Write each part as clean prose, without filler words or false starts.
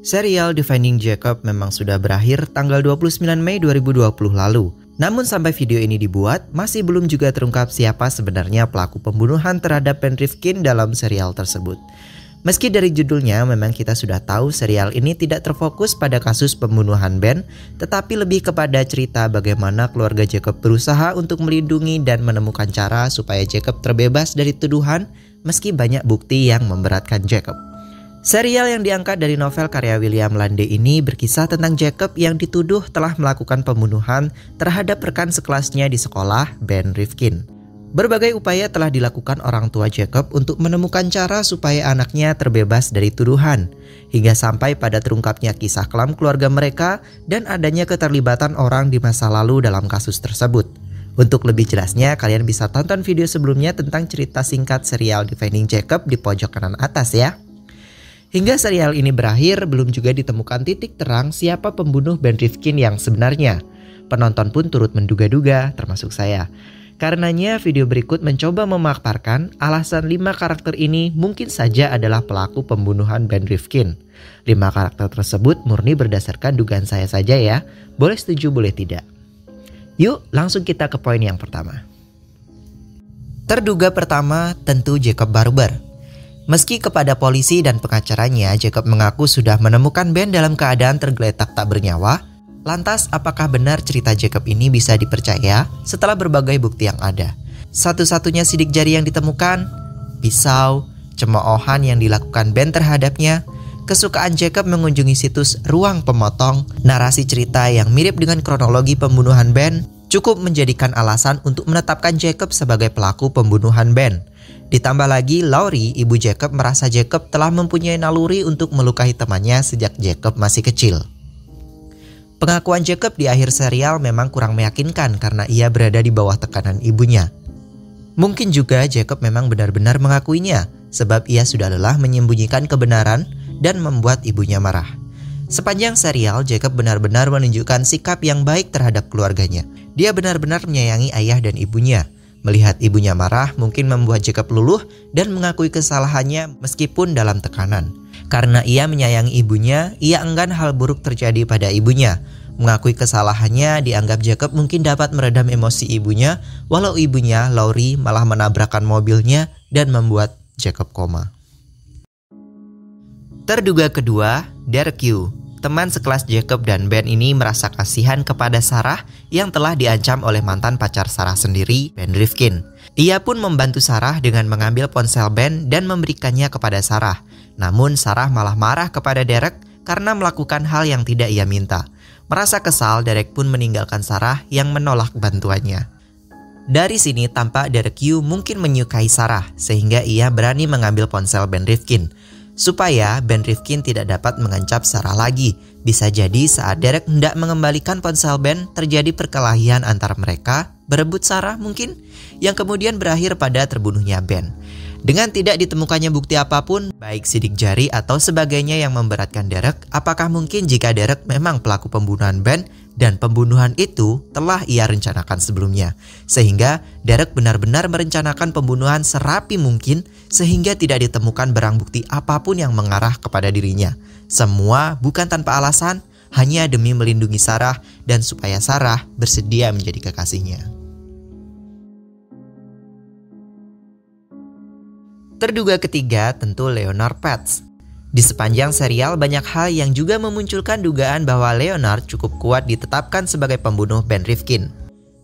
Serial The Finding Jacob memang sudah berakhir tanggal 29 Mei 2020 lalu. Namun sampai video ini dibuat, masih belum juga terungkap siapa sebenarnya pelaku pembunuhan terhadap Ben Rifkin dalam serial tersebut. Meski dari judulnya memang kita sudah tahu serial ini tidak terfokus pada kasus pembunuhan Ben, tetapi lebih kepada cerita bagaimana keluarga Jacob berusaha untuk melindungi dan menemukan cara supaya Jacob terbebas dari tuduhan meski banyak bukti yang memberatkan Jacob. Serial yang diangkat dari novel karya William Lande ini berkisah tentang Jacob yang dituduh telah melakukan pembunuhan terhadap rekan sekelasnya di sekolah, Ben Rifkin. Berbagai upaya telah dilakukan orang tua Jacob untuk menemukan cara supaya anaknya terbebas dari tuduhan, hingga sampai pada terungkapnya kisah kelam keluarga mereka dan adanya keterlibatan orang di masa lalu dalam kasus tersebut. Untuk lebih jelasnya, kalian bisa tonton video sebelumnya tentang cerita singkat serial The Finding Jacob di pojok kanan atas ya. Hingga serial ini berakhir, belum juga ditemukan titik terang siapa pembunuh Ben Rifkin yang sebenarnya. Penonton pun turut menduga-duga, termasuk saya. Karenanya video berikut mencoba memaparkan alasan 5 karakter ini mungkin saja adalah pelaku pembunuhan Ben Rifkin. 5 karakter tersebut murni berdasarkan dugaan saya saja ya, boleh setuju boleh tidak. Yuk langsung kita ke poin yang pertama. Terduga pertama tentu Jacob Barber. Meski kepada polisi dan pengacaranya, Jacob mengaku sudah menemukan Ben dalam keadaan tergeletak tak bernyawa. Lantas, apakah benar cerita Jacob ini bisa dipercaya setelah berbagai bukti yang ada? Satu-satunya sidik jari yang ditemukan, pisau, cemoohan yang dilakukan Ben terhadapnya, kesukaan Jacob mengunjungi situs Ruang Pemotong, narasi cerita yang mirip dengan kronologi pembunuhan Ben, cukup menjadikan alasan untuk menetapkan Jacob sebagai pelaku pembunuhan Ben. Ditambah lagi, Laurie, ibu Jacob, merasa Jacob telah mempunyai naluri untuk melukai temannya sejak Jacob masih kecil. Pengakuan Jacob di akhir serial memang kurang meyakinkan karena ia berada di bawah tekanan ibunya. Mungkin juga Jacob memang benar-benar mengakuinya, sebab ia sudah lelah menyembunyikan kebenaran dan membuat ibunya marah. Sepanjang serial, Jacob benar-benar menunjukkan sikap yang baik terhadap keluarganya. Dia benar-benar menyayangi ayah dan ibunya. Melihat ibunya marah mungkin membuat Jacob luluh dan mengakui kesalahannya meskipun dalam tekanan. Karena ia menyayangi ibunya, ia enggan hal buruk terjadi pada ibunya. Mengakui kesalahannya dianggap Jacob mungkin dapat meredam emosi ibunya, walau ibunya, Laurie, malah menabrakkan mobilnya dan membuat Jacob koma. Terduga kedua, Derek Yu. Teman sekelas Jacob dan Ben ini merasa kasihan kepada Sarah yang telah diancam oleh mantan pacar Sarah sendiri, Ben Rifkin. Ia pun membantu Sarah dengan mengambil ponsel Ben dan memberikannya kepada Sarah. Namun Sarah malah marah kepada Derek karena melakukan hal yang tidak ia minta. Merasa kesal, Derek pun meninggalkan Sarah yang menolak bantuannya. Dari sini tampak Derek Yu mungkin menyukai Sarah sehingga ia berani mengambil ponsel Ben Rifkin. Supaya Ben Rifkin tidak dapat mengancam Sarah lagi. Bisa jadi saat Derek hendak mengembalikan ponsel Ben, terjadi perkelahian antara mereka, berebut Sarah mungkin, yang kemudian berakhir pada terbunuhnya Ben. Dengan tidak ditemukannya bukti apapun, baik sidik jari atau sebagainya yang memberatkan Derek, apakah mungkin jika Derek memang pelaku pembunuhan Ben dan pembunuhan itu telah ia rencanakan sebelumnya? Sehingga Derek benar-benar merencanakan pembunuhan serapi mungkin sehingga tidak ditemukan barang bukti apapun yang mengarah kepada dirinya. Semua bukan tanpa alasan, hanya demi melindungi Sarah dan supaya Sarah bersedia menjadi kekasihnya. Terduga ketiga tentu Leonard Pets. Di sepanjang serial banyak hal yang juga memunculkan dugaan bahwa Leonard cukup kuat ditetapkan sebagai pembunuh Ben Rifkin.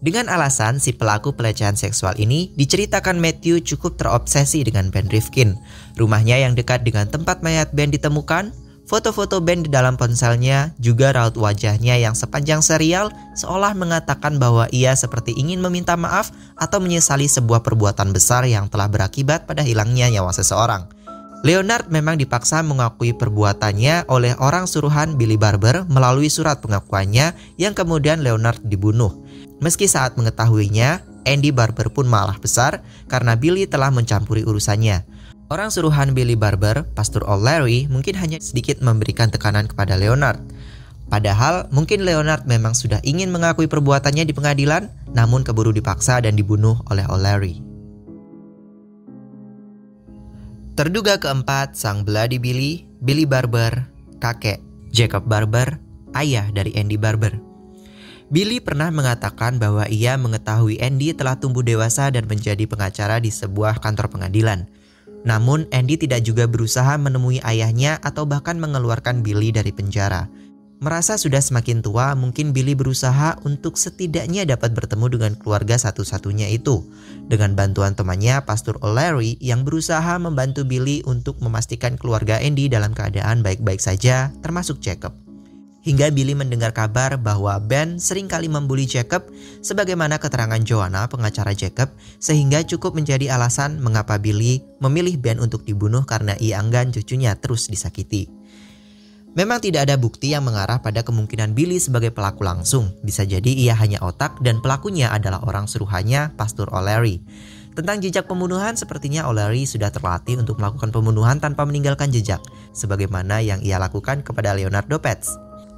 Dengan alasan si pelaku pelecehan seksual ini diceritakan Matthew cukup terobsesi dengan Ben Rifkin. Rumahnya yang dekat dengan tempat mayat Ben ditemukan, foto-foto Ben di dalam ponselnya, juga raut wajahnya yang sepanjang serial seolah mengatakan bahwa ia seperti ingin meminta maaf atau menyesali sebuah perbuatan besar yang telah berakibat pada hilangnya nyawa seseorang. Leonard memang dipaksa mengakui perbuatannya oleh orang suruhan Billy Barber melalui surat pengakuannya yang kemudian Leonard dibunuh. Meski saat mengetahuinya, Andy Barber pun marah besar karena Billy telah mencampuri urusannya. Orang suruhan Billy Barber, Pastor O'Leary, mungkin hanya sedikit memberikan tekanan kepada Leonard. Padahal mungkin Leonard memang sudah ingin mengakui perbuatannya di pengadilan, namun keburu dipaksa dan dibunuh oleh O'Leary. Terduga keempat, sang Bloody Billy, Billy Barber, kakek. Jacob Barber, ayah dari Andy Barber. Billy pernah mengatakan bahwa ia mengetahui Andy telah tumbuh dewasa dan menjadi pengacara di sebuah kantor pengadilan. Namun, Andy tidak juga berusaha menemui ayahnya atau bahkan mengeluarkan Billy dari penjara. Merasa sudah semakin tua, mungkin Billy berusaha untuk setidaknya dapat bertemu dengan keluarga satu-satunya itu. Dengan bantuan temannya, Pastor O'Leary, yang berusaha membantu Billy untuk memastikan keluarga Andy dalam keadaan baik-baik saja, termasuk Jacob. Hingga Billy mendengar kabar bahwa Ben seringkali membuli Jacob, sebagaimana keterangan Joanna, pengacara Jacob, sehingga cukup menjadi alasan mengapa Billy memilih Ben untuk dibunuh karena ia enggan cucunya terus disakiti. Memang tidak ada bukti yang mengarah pada kemungkinan Billy sebagai pelaku langsung. Bisa jadi ia hanya otak dan pelakunya adalah orang suruhannya, Pastor O'Leary. Tentang jejak pembunuhan, sepertinya O'Leary sudah terlatih untuk melakukan pembunuhan tanpa meninggalkan jejak, sebagaimana yang ia lakukan kepada Leonardo Petz.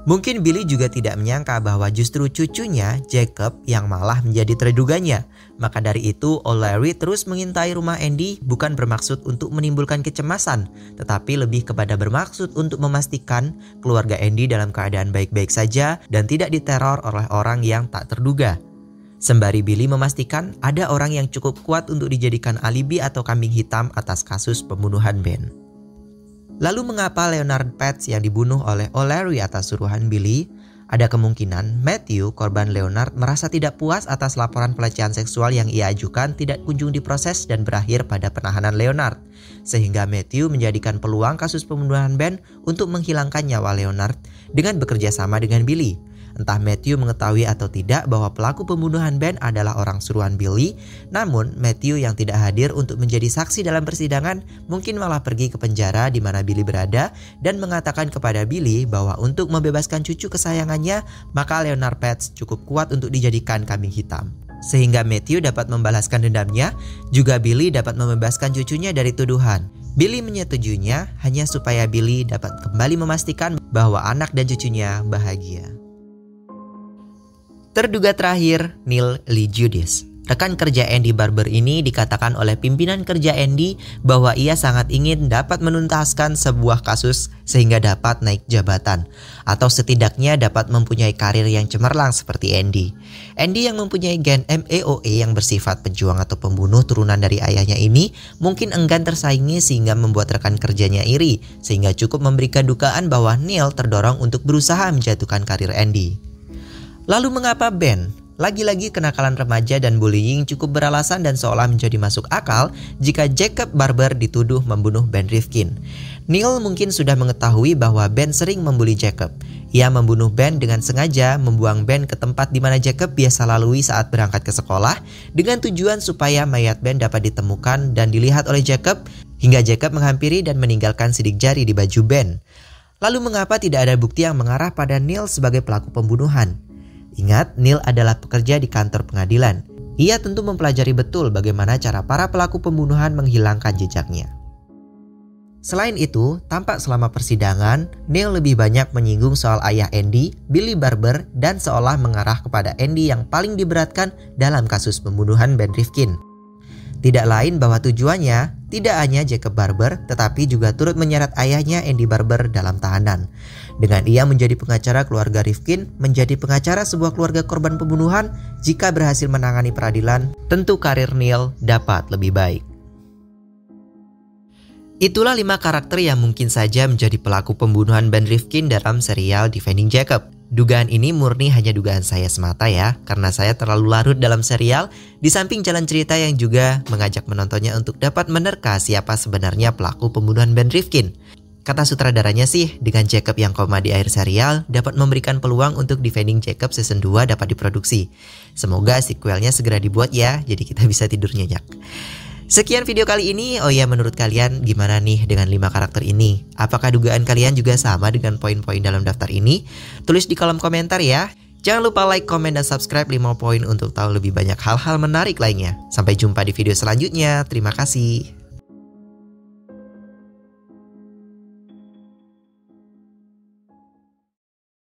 Mungkin Billy juga tidak menyangka bahwa justru cucunya, Jacob, yang malah menjadi terduganya. Maka dari itu, O'Leary terus mengintai rumah Andy bukan bermaksud untuk menimbulkan kecemasan, tetapi lebih kepada bermaksud untuk memastikan keluarga Andy dalam keadaan baik-baik saja dan tidak diteror oleh orang yang tak terduga. Sembari Billy memastikan ada orang yang cukup kuat untuk dijadikan alibi atau kambing hitam atas kasus pembunuhan Ben. Lalu mengapa Leonard Petz yang dibunuh oleh O'Leary atas suruhan Billy? Ada kemungkinan Matthew, korban Leonard, merasa tidak puas atas laporan pelecehan seksual yang ia ajukan tidak kunjung diproses dan berakhir pada penahanan Leonard. Sehingga Matthew menjadikan peluang kasus pembunuhan Ben untuk menghilangkan nyawa Leonard dengan bekerja sama dengan Billy. Entah Matthew mengetahui atau tidak bahwa pelaku pembunuhan Ben adalah orang suruhan Billy, namun Matthew yang tidak hadir untuk menjadi saksi dalam persidangan mungkin malah pergi ke penjara di mana Billy berada dan mengatakan kepada Billy bahwa untuk membebaskan cucu kesayangannya, maka Leonard Petz cukup kuat untuk dijadikan kambing hitam. Sehingga Matthew dapat membalaskan dendamnya, juga Billy dapat membebaskan cucunya dari tuduhan. Billy menyetujuinya hanya supaya Billy dapat kembali memastikan bahwa anak dan cucunya bahagia. Terduga terakhir, Neil Lee Judice. Rekan kerja Andy Barber ini dikatakan oleh pimpinan kerja Andy bahwa ia sangat ingin dapat menuntaskan sebuah kasus sehingga dapat naik jabatan, atau setidaknya dapat mempunyai karir yang cemerlang seperti Andy. Andy yang mempunyai gen MAOA yang bersifat pejuang atau pembunuh turunan dari ayahnya ini mungkin enggan tersaingi sehingga membuat rekan kerjanya iri, sehingga cukup memberikan dugaan bahwa Neil terdorong untuk berusaha menjatuhkan karir Andy. Lalu mengapa Ben? Lagi-lagi kenakalan remaja dan bullying cukup beralasan dan seolah menjadi masuk akal jika Jacob Barber dituduh membunuh Ben Rifkin. Neil mungkin sudah mengetahui bahwa Ben sering membuli Jacob. Ia membunuh Ben dengan sengaja membuang Ben ke tempat di mana Jacob biasa lalui saat berangkat ke sekolah dengan tujuan supaya mayat Ben dapat ditemukan dan dilihat oleh Jacob hingga Jacob menghampiri dan meninggalkan sidik jari di baju Ben. Lalu mengapa tidak ada bukti yang mengarah pada Neil sebagai pelaku pembunuhan? Ingat, Neil adalah pekerja di kantor pengadilan. Ia tentu mempelajari betul bagaimana cara para pelaku pembunuhan menghilangkan jejaknya. Selain itu, tampak selama persidangan, Neil lebih banyak menyinggung soal ayah Andy, Billy Barber, dan seolah mengarah kepada Andy yang paling diberatkan dalam kasus pembunuhan Ben Rifkin. Tidak lain bahwa tujuannya tidak hanya Jacob Barber, tetapi juga turut menyeret ayahnya Andy Barber dalam tahanan. Dengan ia menjadi pengacara keluarga Rifkin, menjadi pengacara sebuah keluarga korban pembunuhan, jika berhasil menangani peradilan, tentu karir Neil dapat lebih baik. Itulah 5 karakter yang mungkin saja menjadi pelaku pembunuhan Ben Rifkin dalam serial Defending Jacob. Dugaan ini murni hanya dugaan saya semata ya, karena saya terlalu larut dalam serial, di samping jalan cerita yang juga mengajak menontonnya untuk dapat menerka siapa sebenarnya pelaku pembunuhan Ben Rifkin. Kata sutradaranya sih, dengan Jacob yang koma di akhir serial, dapat memberikan peluang untuk Defending Jacob season 2 dapat diproduksi. Semoga sequelnya segera dibuat ya, jadi kita bisa tidur nyenyak. Sekian video kali ini. Oh ya, menurut kalian gimana nih dengan 5 karakter ini? Apakah dugaan kalian juga sama dengan poin-poin dalam daftar ini? Tulis di kolom komentar ya. Jangan lupa like, komen, dan subscribe 5 poin untuk tahu lebih banyak hal-hal menarik lainnya. Sampai jumpa di video selanjutnya. Terima kasih.